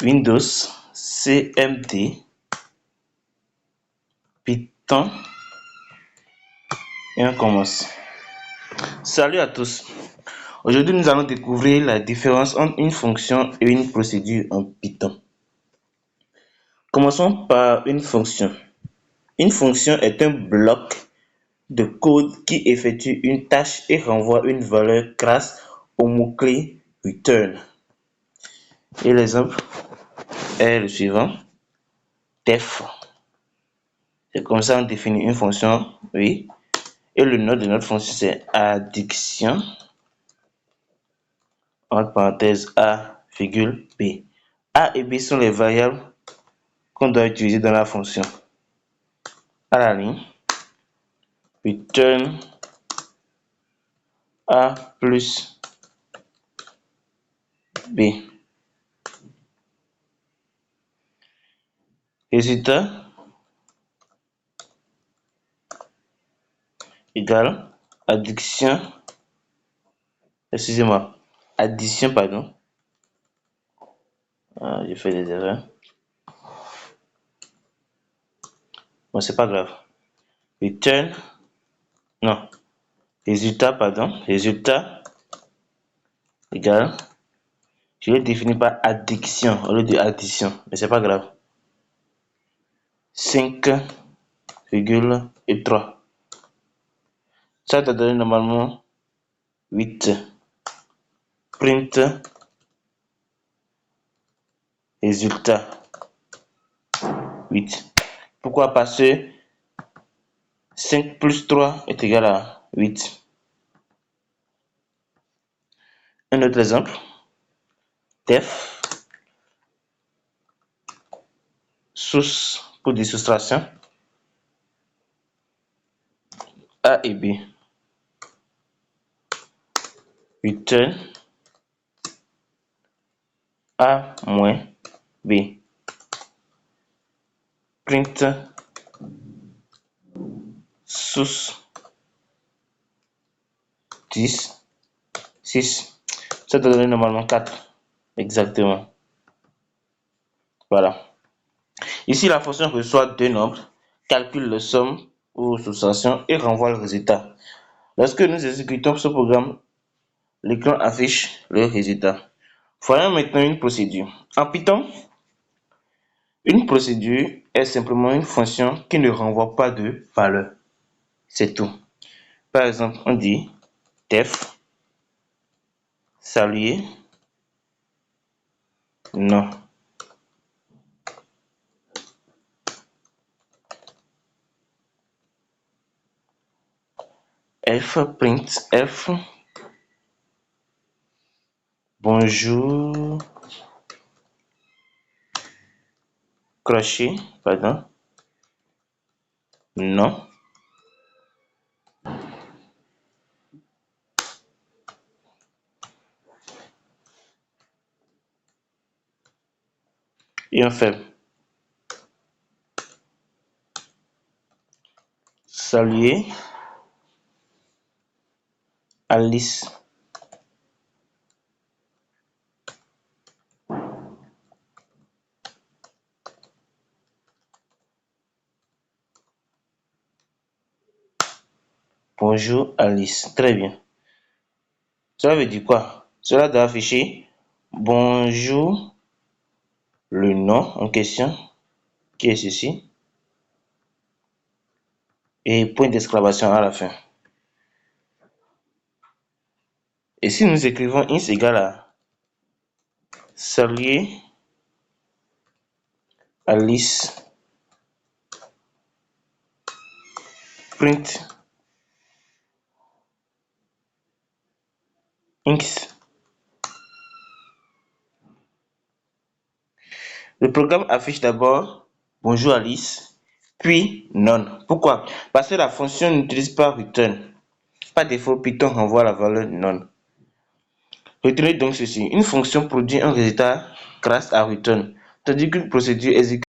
Windows, CMD, Python et on commence. Salut à tous. Aujourd'hui, nous allons découvrir la différence entre une fonction et une procédure en Python. Commençons par une fonction. Une fonction est un bloc de code qui effectue une tâche et renvoie une valeur grâce au mot-clé return. Et l'exemple est le suivant. Def. C'est comme ça on définit une fonction, oui. Et le nom de notre fonction c'est addition, entre parenthèses A, B. A et B sont les variables qu'on doit utiliser dans la fonction. À la ligne, return A plus B. Résultat égale addition, addition pardon. J'ai fait des erreurs. Bon, c'est pas grave. Return, non, résultat égale, je l'ai défini par addition au lieu de addition, mais c'est pas grave. 5,3. Ça t'a donné normalement 8. Print résultat 8. Pourquoi? Parce que 5 plus 3 est égal à 8. Un autre exemple. Def source pour des soustractions A et B. Return A moins B. Print source 10, 6. Ça te donne normalement 4. Exactement. Voilà. Ici, la fonction reçoit deux nombres, calcule la somme ou soustraction et renvoie le résultat. Lorsque nous exécutons ce programme, l'écran affiche le résultat. Voyons maintenant une procédure. En Python, une procédure est simplement une fonction qui ne renvoie pas de valeur. C'est tout. Par exemple, on dit def saluer non. Print f bonjour crochet pardon non. Et on fait saluer Alice. Bonjour Alice. Très bien. Cela veut dire quoi? Cela doit afficher bonjour, le nom en question, qui est ceci, et point d'exclamation à la fin. Et si nous écrivons int égale à saluer Alice, print int. Le programme affiche d'abord bonjour Alice, puis non. Pourquoi? Parce que la fonction n'utilise pas return. Par défaut, Python renvoie la valeur non. Retenez donc ceci. Une fonction produit un résultat grâce à return, tandis qu'une procédure exécute